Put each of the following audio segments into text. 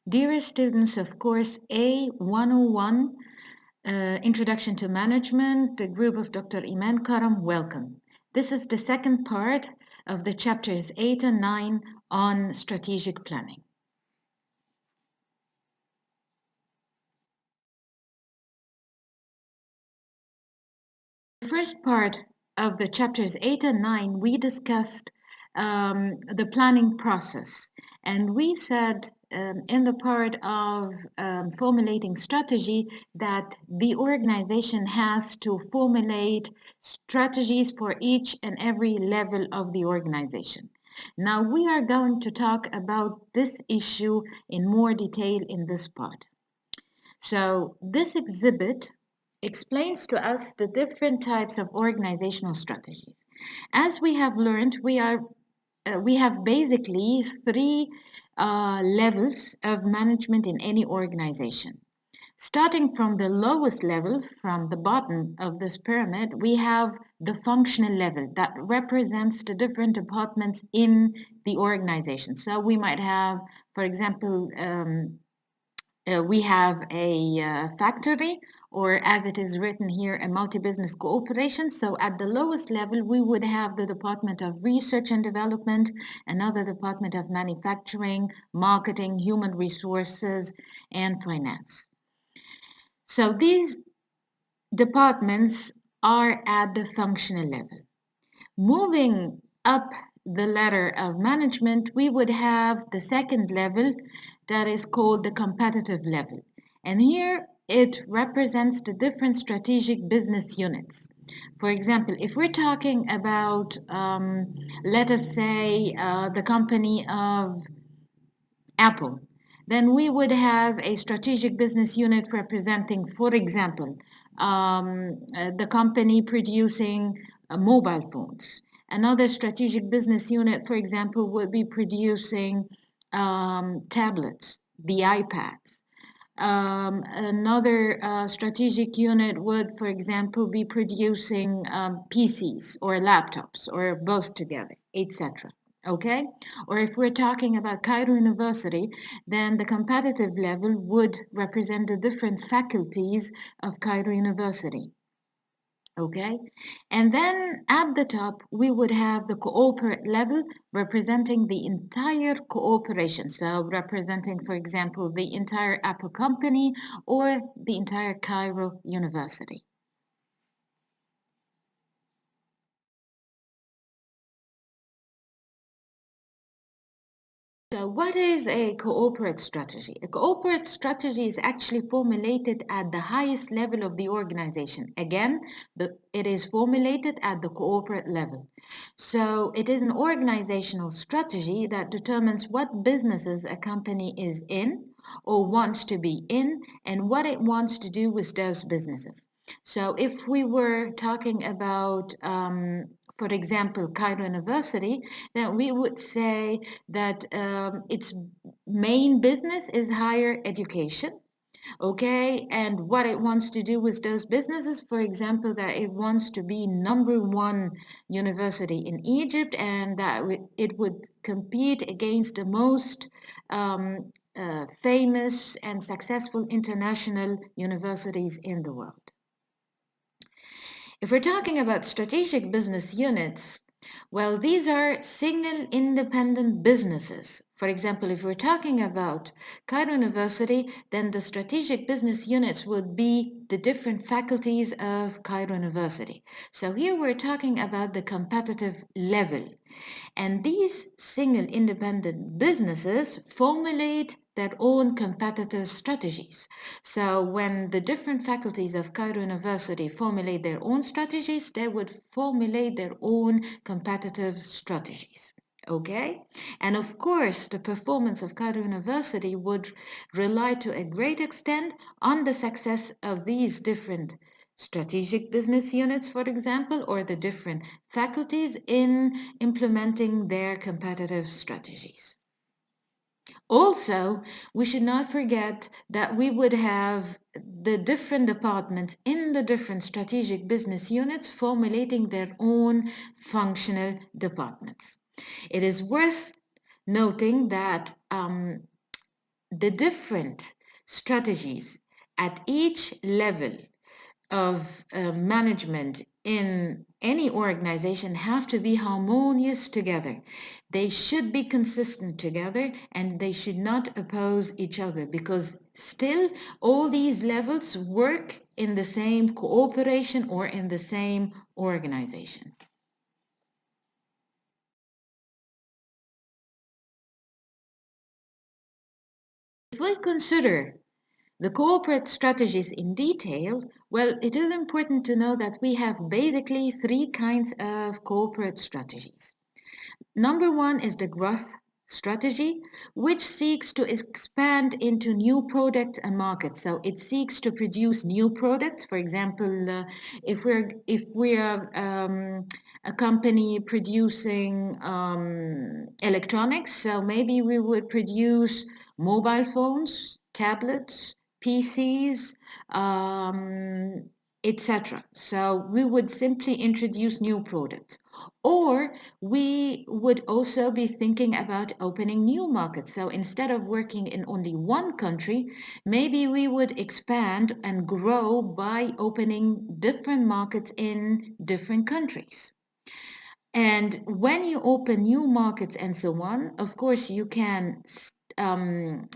Dear students of course A101, Introduction to Management, the group of Dr. Iman Karam, welcome. This is the second part of the chapters 8 and 9 on strategic planning. The first part of the chapters 8 and 9, we discussed the planning process. And we said in the part of formulating strategy that the organization has to formulate strategies for each and every level of the organization. Now we are going to talk about this issue in more detail in this part. So this exhibit explains to us the different types of organizational strategies. As we have learned, we have basically three levels of management in any organization. Starting from the lowest level, from the bottom of this pyramid, we have the functional level that represents the different departments in the organization. So we might have, for example, we have a factory, or as it is written here, a multi-business cooperation. So at the lowest level, we would have the Department of Research and Development, another Department of Manufacturing, Marketing, Human Resources, and Finance. So these departments are at the functional level. Moving up the ladder of management, we would have the second level that is called the competitive level. And here it represents the different strategic business units. For example, if we're talking about, let us say, the company of Apple, then we would have a strategic business unit representing, for example, the company producing mobile phones. Another strategic business unit, for example, would be producing tablets, the iPads. Another strategic unit would, for example, be producing PCs or laptops or both together, etc. Okay? Or if we're talking about Cairo University, then the competitive level would represent the different faculties of Cairo University. Okay, and then at the top we would have the cooperate level representing the entire cooperation, so representing, for example, the entire Apple company or the entire Cairo University. So what is a cooperate strategy? A cooperate strategy is actually formulated at the highest level of the organization. Again, it is formulated at the cooperate level. So it is an organizational strategy that determines what businesses a company is in or wants to be in and what it wants to do with those businesses. So if we were talking about, for example, Cairo University, then we would say that its main business is higher education. Okay, and what it wants to do with those businesses, for example, that it wants to be #1 university in Egypt and that it would compete against the most famous and successful international universities in the world. If we're talking about strategic business units, well, these are single independent businesses. For example, if we're talking about Cairo University, then the strategic business units would be the different faculties of Cairo University. So here we're talking about the competitive level. And these single independent businesses formulate their own competitive strategies. So when the different faculties of Cairo University formulate their own strategies, they would formulate their own competitive strategies. Okay? And of course, the performance of Cairo University would rely to a great extent on the success of these different strategic business units, for example, or the different faculties in implementing their competitive strategies. Also, we should not forget that we would have the different departments in the different strategic business units formulating their own functional departments. It is worth noting that the different strategies at each level of management in any organization have to be harmonious together. They should be consistent together and they should not oppose each other, because still all these levels work in the same cooperation or in the same organization. If we consider the corporate strategies in detail, well, it is important to know that we have basically three kinds of corporate strategies. Number one is the growth strategy, which seeks to expand into new products and markets. So it seeks to produce new products. For example, if we're a company producing electronics, so maybe we would produce mobile phones, tablets, PCs, etc. So we would simply introduce new products. Or we would also be thinking about opening new markets. So instead of working in only one country, maybe we would expand and grow by opening different markets in different countries. And when you open new markets and so on, of course, you can um,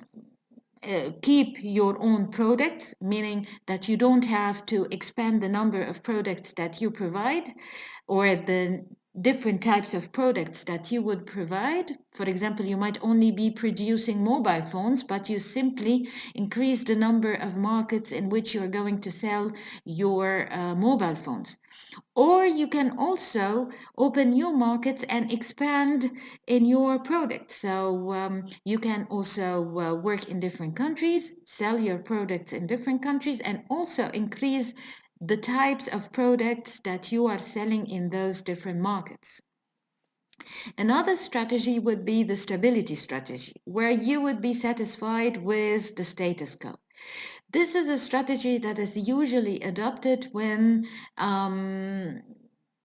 keep your own products, meaning that you don't have to expand the number of products that you provide or the different types of products that you would provide. For example, you might only be producing mobile phones, but you simply increase the number of markets in which you're going to sell your mobile phones. Or you can also open new markets and expand in your product. So you can also work in different countries, sell your products in different countries, and also increase the types of products that you are selling in those different markets. Another strategy would be the stability strategy, where you would be satisfied with the status quo. This is a strategy that is usually adopted when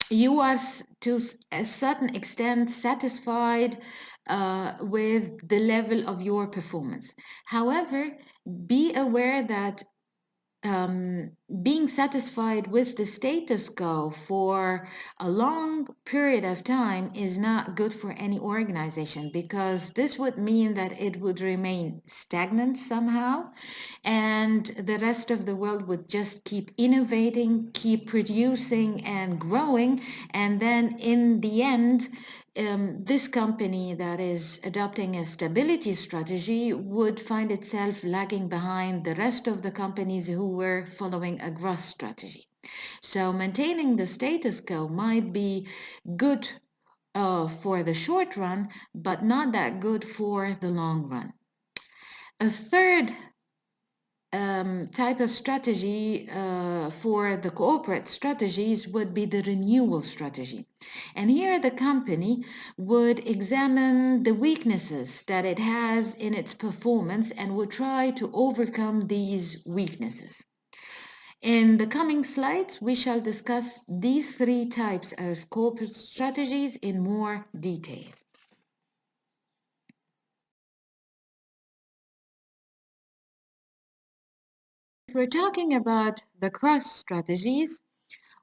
you are to a certain extent satisfied with the level of your performance. However, be aware that um, being satisfied with the status quo for a long period of time is not good for any organization, because this would mean that it would remain stagnant somehow, and the rest of the world would just keep innovating, keep producing and growing, and then in the end, this company that is adopting a stability strategy would find itself lagging behind the rest of the companies who were following a growth strategy. So maintaining the status quo might be good for the short run, but not that good for the long run. A third type of strategy for the corporate strategies would be the renewal strategy. And here the company would examine the weaknesses that it has in its performance and would try to overcome these weaknesses. In the coming slides, we shall discuss these three types of corporate strategies in more detail. If we're talking about the cross strategies,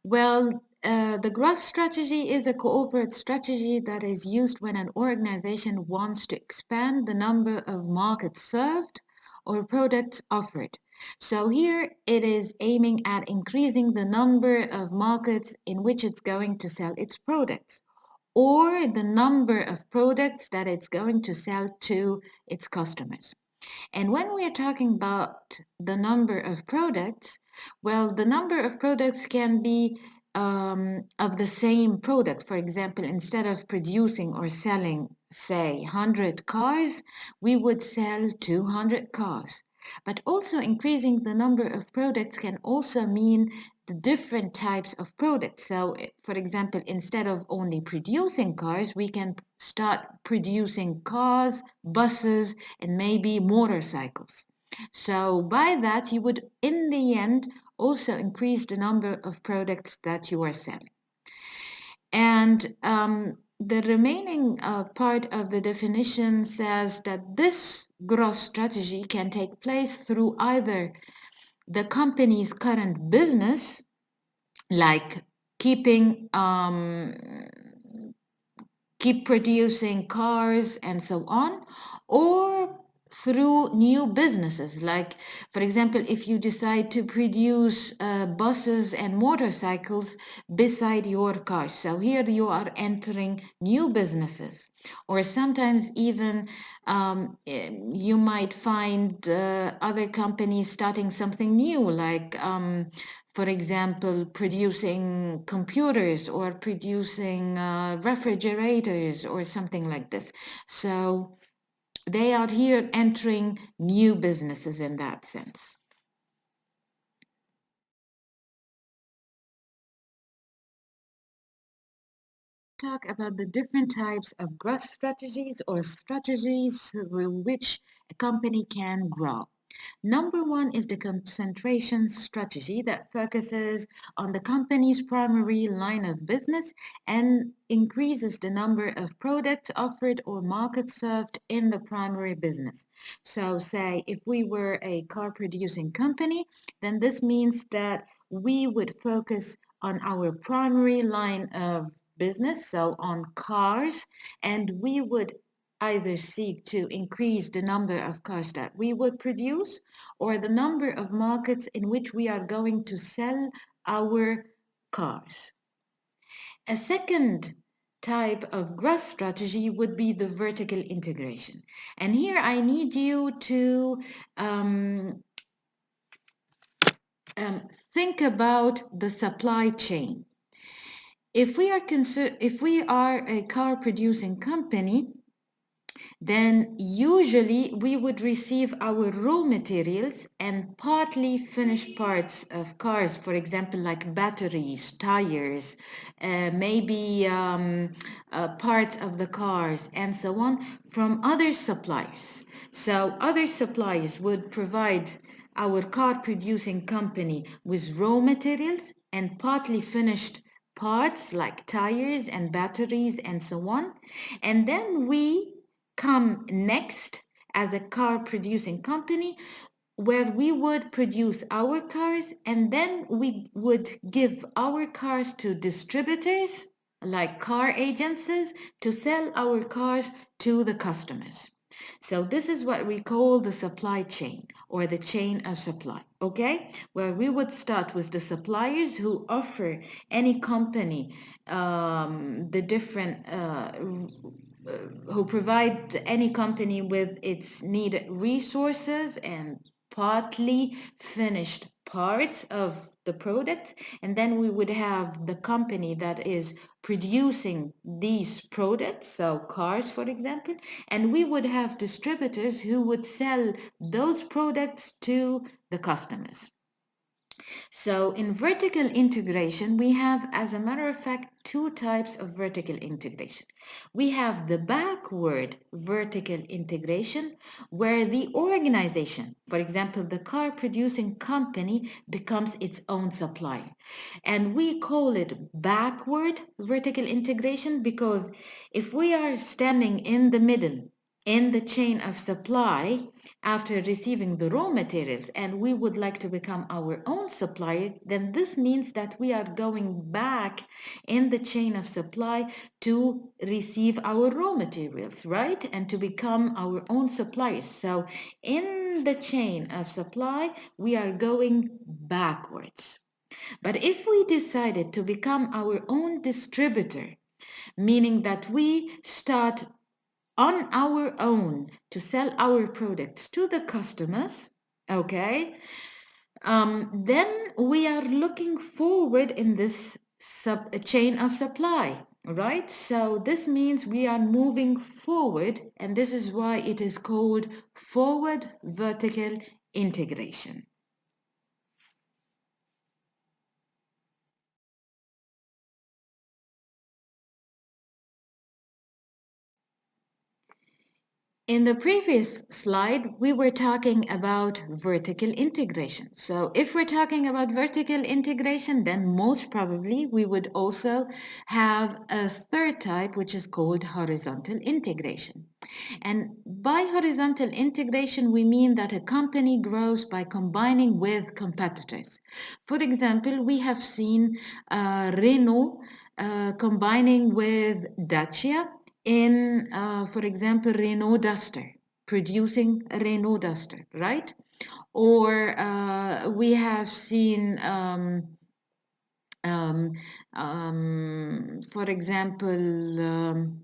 well, the growth strategy is a corporate strategy that is used when an organization wants to expand the number of markets served or products offered. So here it is aiming at increasing the number of markets in which it's going to sell its products, or the number of products that it's going to sell to its customers. And when we're talking about the number of products, well, the number of products can be of the same product. For example, instead of producing or selling, say, 100 cars, we would sell 200 cars. But also increasing the number of products can also mean the different types of products. So, for example, instead of only producing cars, we can start producing cars, buses, and maybe motorcycles. So by that, you would, in the end, also increase the number of products that you are selling. And the remaining part of the definition says that this growth strategy can take place through either the company's current business, like keeping keep producing cars and so on, or through new businesses. Like, for example, if you decide to produce buses and motorcycles beside your cars. So here you are entering new businesses. Or sometimes even you might find other companies starting something new, like for example, producing computers or producing refrigerators or something like this. So they are here entering new businesses in that sense. Talk about the different types of growth strategies or strategies through which a company can grow. Number one is the concentration strategy that focuses on the company's primary line of business and increases the number of products offered or markets served in the primary business. So, say if we were a car producing company, then this means that we would focus on our primary line of business, so on cars, and we would either seek to increase the number of cars that we would produce or the number of markets in which we are going to sell our cars. A second type of growth strategy would be the vertical integration. And here I need you to um, think about the supply chain. If we are a car producing company, then usually we would receive our raw materials and partly finished parts of cars, for example, like batteries, tires, maybe parts of the cars, and so on, from other suppliers. So other suppliers would provide our car producing company with raw materials and partly finished parts like tires and batteries and so on. And then we come next as a car producing company where we would produce our cars and then we would give our cars to distributors like car agencies to sell our cars to the customers. So this is what we call the supply chain or the chain of supply, okay? Where we would start with the suppliers who offer any company the different who provide any company with its needed resources and partly finished parts of the product. And then we would have the company that is producing these products, so cars, for example, and we would have distributors who would sell those products to the customers. So in vertical integration, we have, as a matter of fact, two types of vertical integration. We have the backward vertical integration, where the organization, for example, the car producing company, becomes its own supplier. And we call it backward vertical integration because if we are standing in the middle, in the chain of supply after receiving the raw materials and we would like to become our own supplier, then this means that we are going back in the chain of supply to receive our raw materials, right? And to become our own suppliers. So in the chain of supply, we are going backwards. But if we decided to become our own distributor, meaning that we start on our own to sell our products to the customers, okay, then we are looking forward in this chain of supply, right? So this means we are moving forward, and this is why it is called forward vertical integration. In the previous slide, we were talking about vertical integration. So if we're talking about vertical integration, then most probably we would also have a third type, which is called horizontal integration. And by horizontal integration, we mean that a company grows by combining with competitors. For example, we have seen Renault combining with Dacia in, for example, Renault Duster, producing a Renault Duster, right? Or we have seen, um, for example,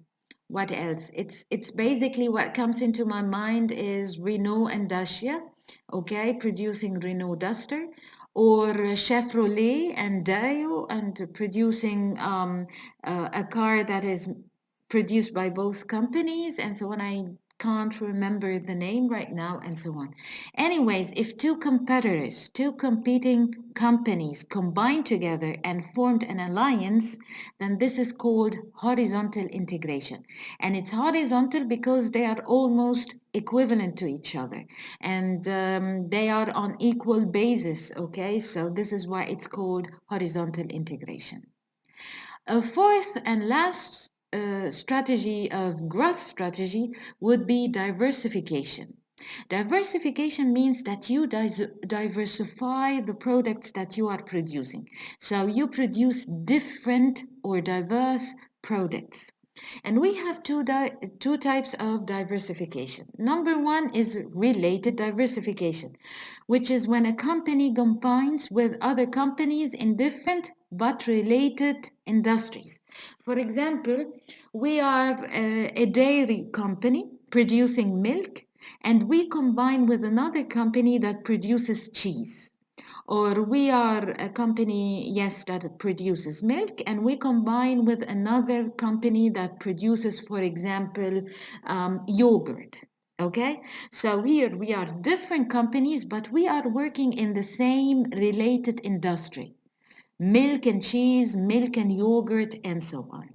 what else? It's basically what comes into my mind is Renault and Dacia, okay, producing Renault Duster, or Chevrolet and Daewoo and producing a car that is produced by both companies and so on. I can't remember the name right now and so on. Anyways, if two competitors, two competing companies combined together and formed an alliance, then this is called horizontal integration. And it's horizontal because they are almost equivalent to each other and they are on equal basis, okay? So this is why it's called horizontal integration. A fourth and last strategy of growth strategy would be diversification. Diversification means that you diversify the products that you are producing. So you produce different or diverse products. And we have two types of diversification. Number one is related diversification, which is when a company combines with other companies in different but related industries. For example, we are a dairy company producing milk, and we combine with another company that produces cheese. Or we are a company, yes, that produces milk, and we combine with another company that produces, for example, yogurt. Okay, so here we are different companies, but we are working in the same related industry: milk and cheese, milk and yogurt, and so on.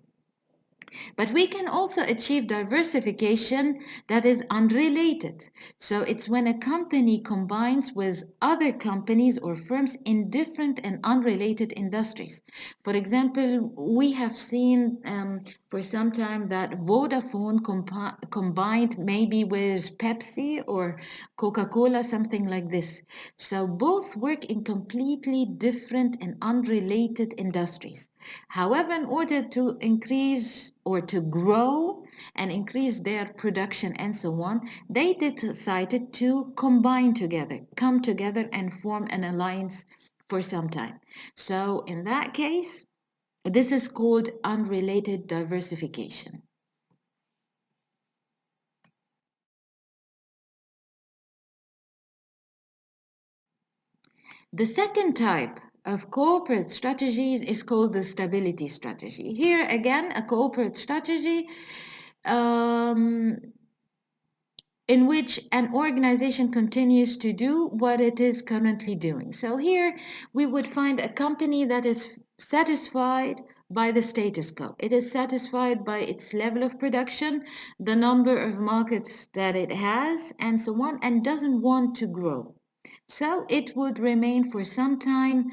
But we can also achieve diversification that is unrelated. So it's when a company combines with other companies or firms in different and unrelated industries. For example, we have seen for some time that Vodafone combined maybe with Pepsi or Coca-Cola, something like this. So both work in completely different and unrelated industries. However, in order to increase or to grow and increase their production and so on, they decided to combine together, come together and form an alliance for some time. So in that case, this is called unrelated diversification. The second type of corporate strategies is called the stability strategy. Here again, a corporate strategy um, in which an organization continues to do what it is currently doing. So here we would find a company that is satisfied by the status quo. It is satisfied by its level of production, the number of markets that it has, and so on, and doesn't want to grow. So it would remain for some time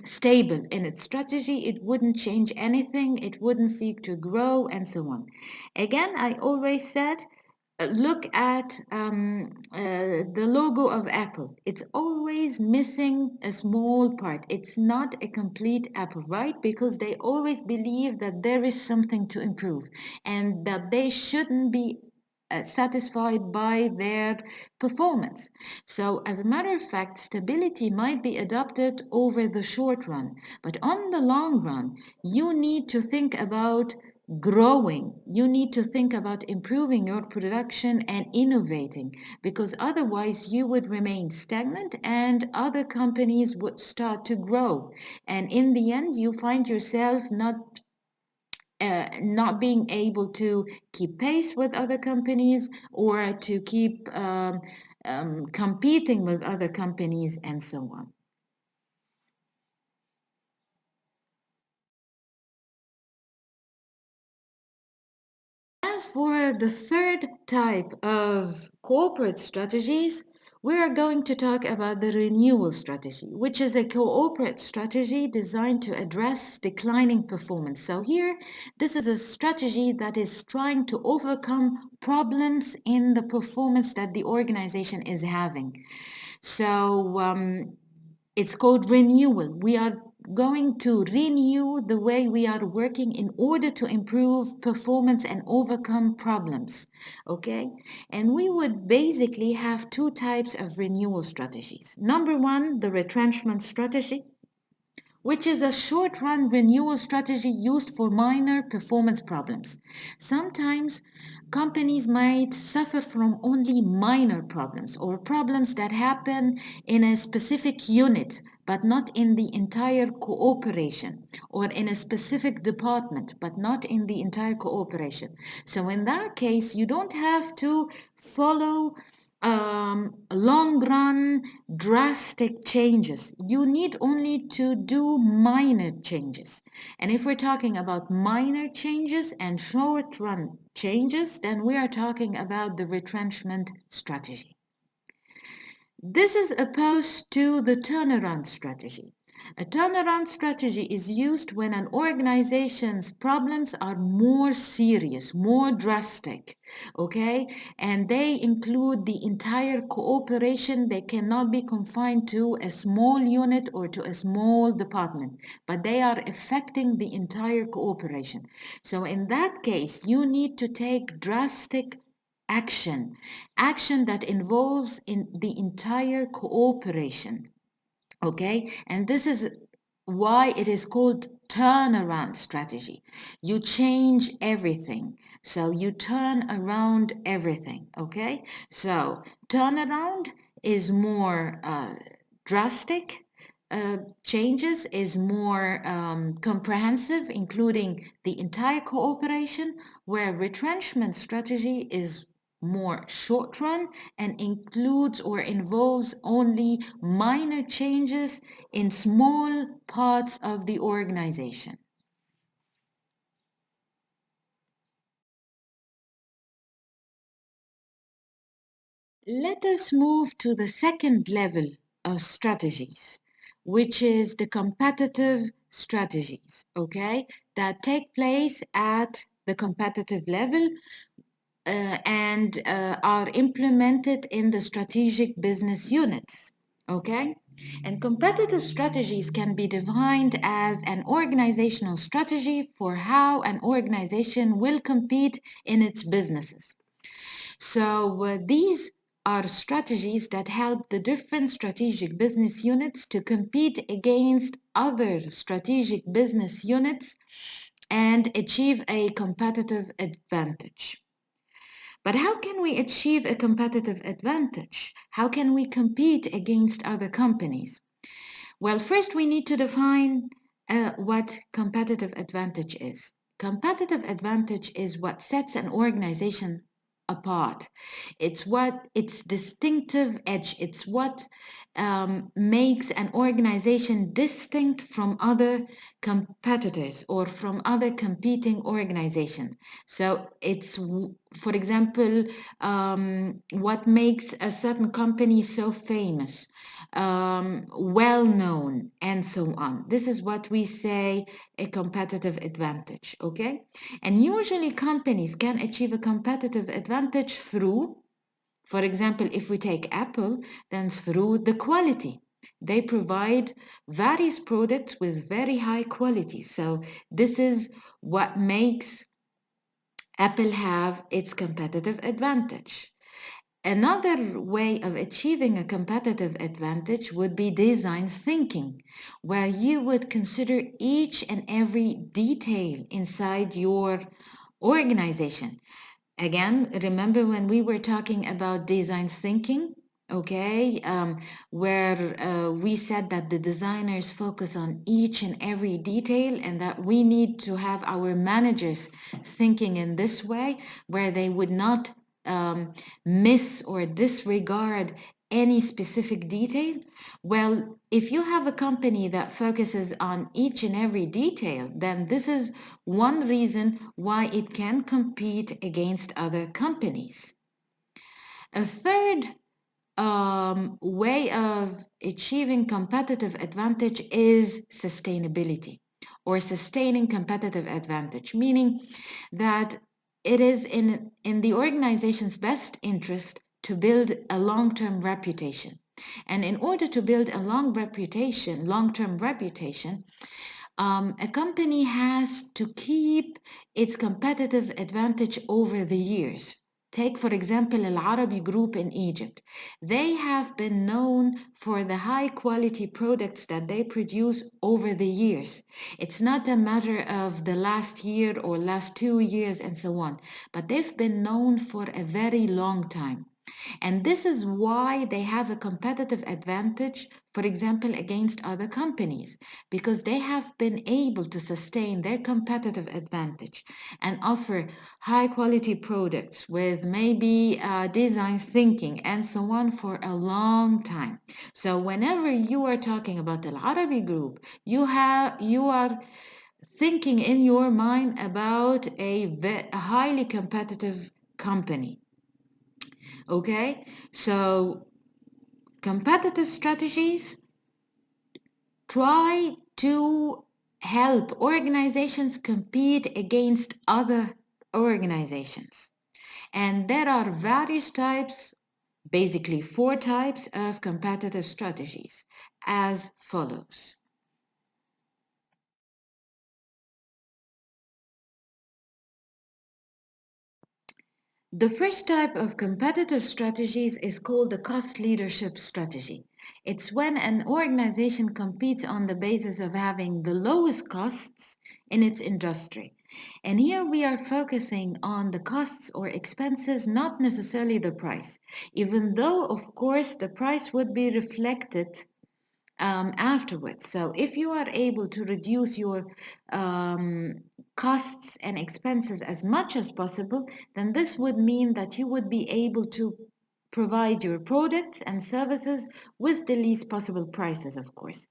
stable in its strategy. It wouldn't change anything. It wouldn't seek to grow and so on. Again, I always said, look at the logo of Apple. It's always missing a small part. It's not a complete apple, right? Because they always believe that there is something to improve and that they shouldn't be satisfied by their performance. So, as a matter of fact, stability might be adopted over the short run, but on the long run, you need to think about growing. You need to think about improving your production and innovating because otherwise you would remain stagnant and other companies would start to grow. And in the end, you find yourself not being able to keep pace with other companies or to keep competing with other companies and so on. As for the third type of corporate strategies, we are going to talk about the renewal strategy, which is a corporate strategy designed to address declining performance. So here, this is a strategy that is trying to overcome problems in the performance that the organization is having. So it's called renewal. We are going to renew the way we are working in order to improve performance and overcome problems. Okay? And we would basically have two types of renewal strategies. Number one, the retrenchment strategy, which is a short-run renewal strategy used for minor performance problems. Sometimes companies might suffer from only minor problems or problems that happen in a specific unit, but not in the entire cooperation, or in a specific department, but not in the entire cooperation. So in that case, you don't have to follow long run drastic changes. You need only to do minor changes. And if we're talking about minor changes and short run changes, then we are talking about the retrenchment strategy. This is opposed to the turnaround strategy. A turnaround strategy is used when an organization's problems are more serious, more drastic, okay? And they include the entire cooperation. They cannot be confined to a small unit or to a small department, but they are affecting the entire cooperation. So in that case, you need to take drastic action that involves in the entire cooperation. Okay, and this is why it is called turnaround strategy. You change everything, so you turn around everything. Okay, so turnaround is more drastic, changes is more comprehensive, including the entire cooperation, where retrenchment strategy is more short run and includes or involves only minor changes in small parts of the organization. Let us move to the second level of strategies, which is the competitive strategies, okay, that take place at the competitive level and are implemented in the strategic business units, okay? And competitive strategies can be defined as an organizational strategy for how an organization will compete in its businesses. So these are strategies that help the different strategic business units to compete against other strategic business units and achieve a competitive advantage. But how can we achieve a competitive advantage? How can we compete against other companies? Well, first we need to define what competitive advantage is. Competitive advantage is what sets an organization apart. It's what its distinctive edge. It's what makes an organization distinct from other competitors or from other competing organizations. So it's, for example, what makes a certain company so famous, well known, and so on. This is what we say a competitive advantage, okay? And usually companies can achieve a competitive advantage through, for example, if we take Apple, then through the quality. They provide various products with very high quality. So this is what makes Apple have its competitive advantage. Another way of achieving a competitive advantage would be design thinking, where you would consider each and every detail inside your organization. Again, remember when we were talking about design thinking, okay, where we said that the designers focus on each and every detail and that we need to have our managers thinking in this way, where they would not miss or disregard any specific detail? Well, if you have a company that focuses on each and every detail, then this is one reason why it can compete against other companies. A third way of achieving competitive advantage is sustainability or sustaining competitive advantage, meaning that it is in the organization's best interest to build a long-term reputation. And in order to build a long-term reputation, a company has to keep its competitive advantage over the years. Take, for example, Al Arabi Group in Egypt. They have been known for the high quality products that they produce over the years. It's not a matter of the last year or last 2 years and so on, but they've been known for a very long time. And this is why they have a competitive advantage, for example, against other companies, because they have been able to sustain their competitive advantage and offer high quality products with maybe design thinking and so on for a long time. So whenever you are talking about Al Arabi Group, you are thinking in your mind about a highly competitive company. Okay, so competitive strategies try to help organizations compete against other organizations. And there are various types, basically 4 types of competitive strategies as follows. The first type of competitive strategies is called the cost leadership strategy. It's when an organization competes on the basis of having the lowest costs in its industry. And here we are focusing on the costs or expenses, not necessarily the price, even though, of course, the price would be reflected afterwards. So if you are able to reduce your um, costs and expenses as much as possible, then this would mean that you would be able to provide your products and services with the least possible prices, of course.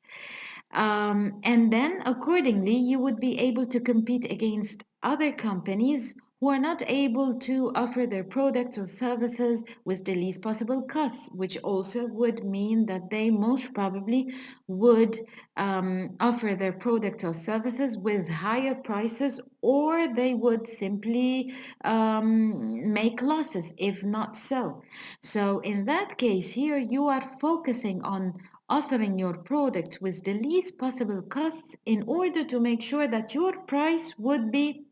And then accordingly, you would be able to compete against other companies who are not able to offer their products or services with the least possible costs, which also would mean that they most probably would offer their products or services with higher prices, or they would simply make losses if not so. So in that case, here you are focusing on offering your product with the least possible costs in order to make sure that your price would be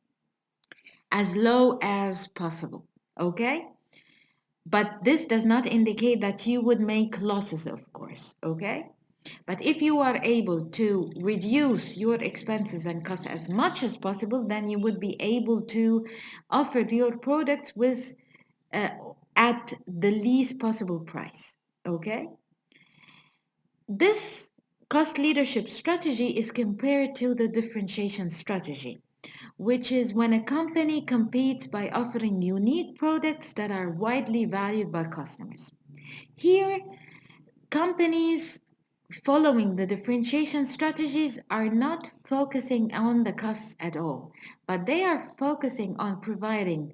as low as possible. Okay? But this does not indicate that you would make losses, of course. Okay? But if you are able to reduce your expenses and costs as much as possible, then you would be able to offer your product with uh, at the least possible price. Okay? This cost leadership strategy is compared to the differentiation strategy, which is when a company competes by offering unique products that are widely valued by customers. Here, companies following the differentiation strategies are not focusing on the costs at all, but they are focusing on providing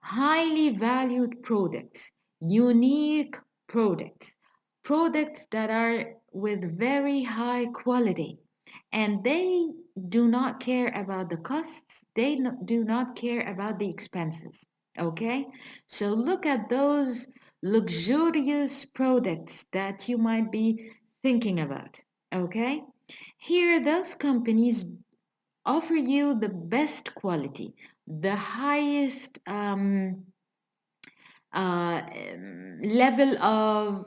highly valued products, unique products, products that are with very high quality. And they do not care about the costs, do not care about the expenses. Okay? So look at those luxurious products that you might be thinking about. Okay? Here, those companies offer you the best quality, the highest level of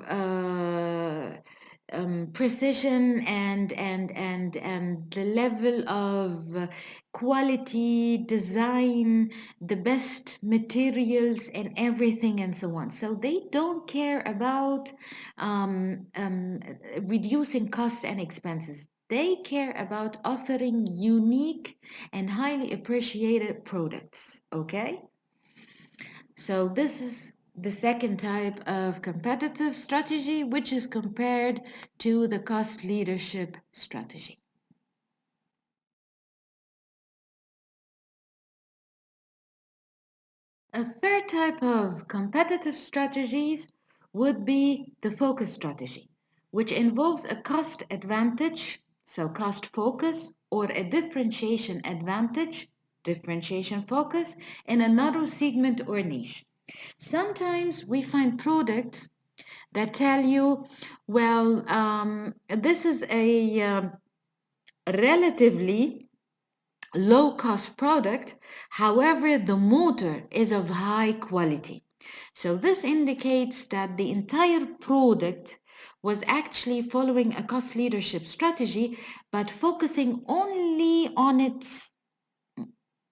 precision and the level of quality, design, the best materials and everything and so on. So they don't care about reducing costs and expenses. They care about offering unique and highly appreciated products. Okay? So this is the second type of competitive strategy, which is compared to the cost leadership strategy. A third type of competitive strategies would be the focus strategy, which involves a cost advantage, so cost focus, or a differentiation advantage, differentiation focus, in a narrow segment or niche. Sometimes we find products that tell you, well, this is a relatively low cost product, however, the motor is of high quality. So this indicates that the entire product was actually following a cost leadership strategy, but focusing only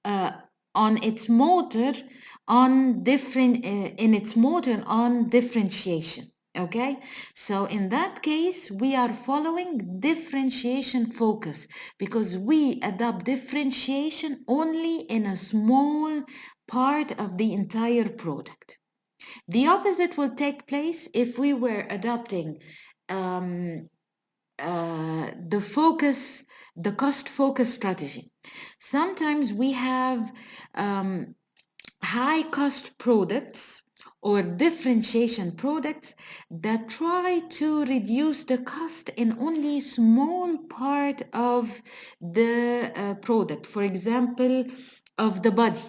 uh, on its motor on different in its motor on differentiation. Okay, so in that case we are following differentiation focus because we adopt differentiation only in a small part of the entire product. The opposite will take place if we were adopting um, the focus, the cost focus strategy. Sometimes we have um, high cost products or differentiation products that try to reduce the cost in only small part of the product. For example, of the body.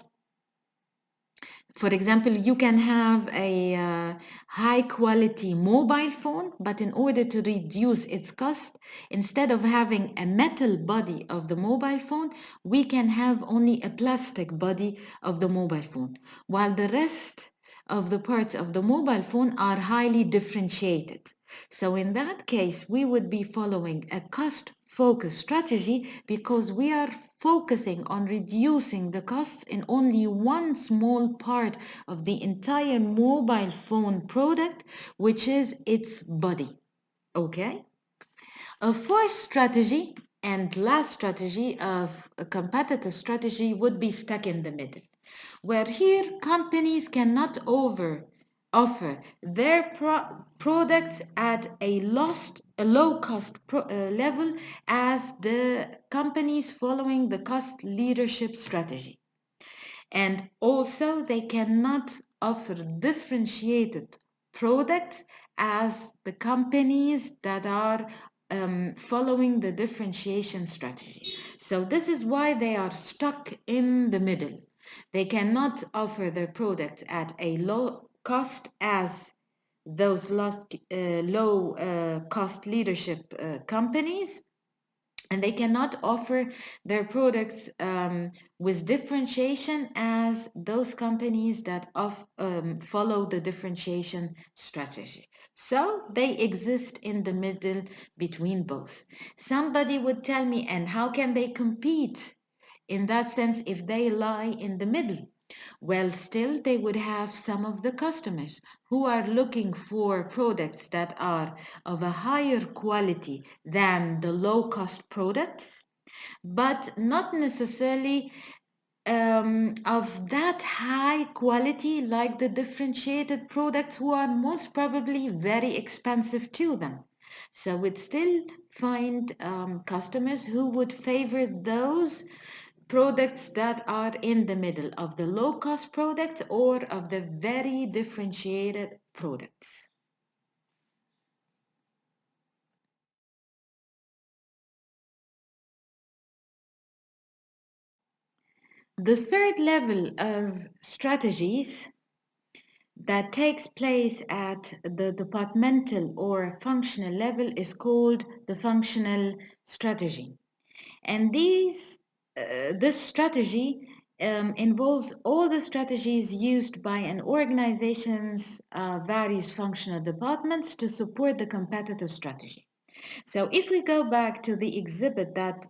For example, you can have a high quality mobile phone, but in order to reduce its cost, instead of having a metal body of the mobile phone, we can have only a plastic body of the mobile phone, while the rest of the parts of the mobile phone are highly differentiated. So in that case, we would be following a cost focus strategy because we are focusing on reducing the costs in only one small part of the entire mobile phone product, which is its body. Okay? A fourth strategy and last strategy of a competitive strategy would be stuck in the middle, where here companies cannot offer their products at a low cost level as the companies following the cost leadership strategy. And also, they cannot offer differentiated products as the companies that are following the differentiation strategy. So, this is why they are stuck in the middle. They cannot offer their products at a low cost as those low cost leadership companies, and they cannot offer their products with differentiation as those companies that follow the differentiation strategy. So they exist in the middle between both. Somebody would tell me, and how can they compete in that sense if they lie in the middle? Well, still, they would have some of the customers who are looking for products that are of a higher quality than the low cost products, but not necessarily of that high quality like the differentiated products who are most probably very expensive to them. So we'd still find customers who would favor those products that are in the middle of the low cost products or of the very differentiated products. The third level of strategies that takes place at the departmental or functional level is called the functional strategy. And this strategy involves all the strategies used by an organization's various functional departments to support the competitive strategy. So if we go back to the exhibit that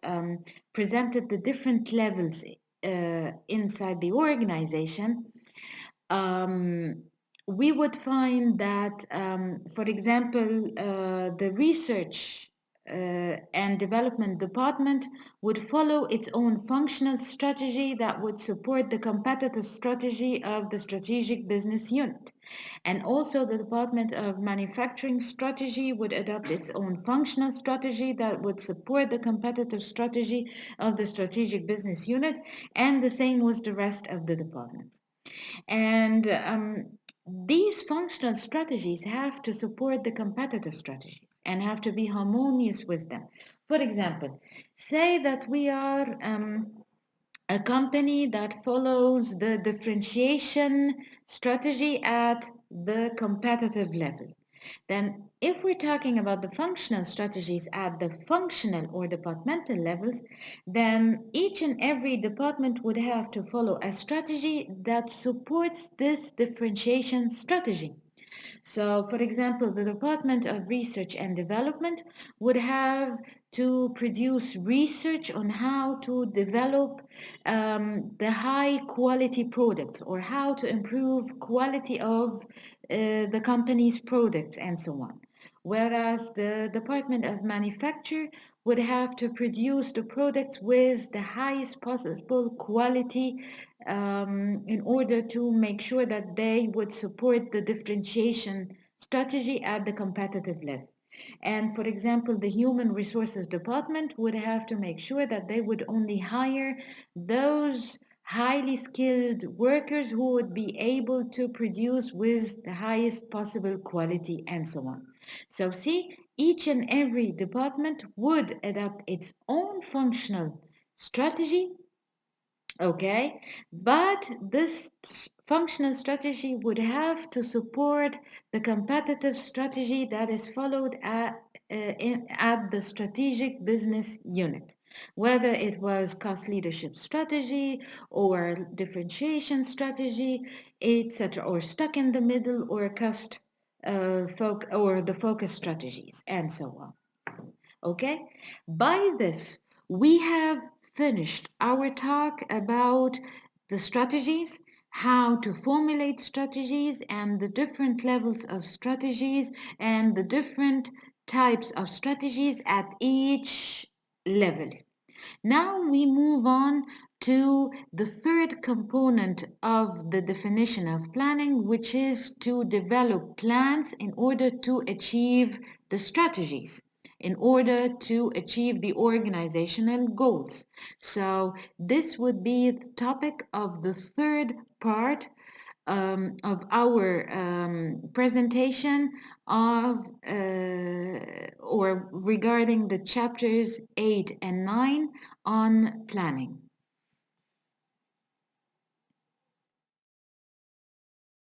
presented the different levels inside the organization, um, we would find that, for example, the research and Development Department would follow its own functional strategy that would support the competitive strategy of the Strategic Business Unit. And also, the Department of Manufacturing Strategy would adopt its own functional strategy that would support the competitive strategy of the Strategic Business Unit, and the same was the rest of the departments. And these functional strategies have to support the competitive strategies and have to be harmonious with them. For example, say that we are a company that follows the differentiation strategy at the competitive level. Then, if we're talking about the functional strategies at the functional or departmental levels, then each and every department would have to follow a strategy that supports this differentiation strategy. So, for example, the Department of Research and Development would have to produce research on how to develop the high quality products or how to improve quality of the company's products and so on. Whereas the Department of Manufacture would have to produce the products with the highest possible quality in order to make sure that they would support the differentiation strategy at the competitive level. And for example, the Human Resources Department would have to make sure that they would only hire those highly skilled workers who would be able to produce with the highest possible quality and so on. So see, each and every department would adopt its own functional strategy. Okay, but this functional strategy would have to support the competitive strategy that is followed at the strategic business unit, whether it was cost leadership strategy or differentiation strategy, etc., or stuck in the middle or cost or the focus strategies, and so on. Okay, by this, we have finished our talk about the strategies, how to formulate strategies, and the different levels of strategies, and the different types of strategies at each level. Now we move on to the third component of the definition of planning, which is to develop plans in order to achieve the strategies, in order to achieve the organizational goals. So this would be the topic of the third part of our presentation of or regarding the chapters 8 and 9 on planning.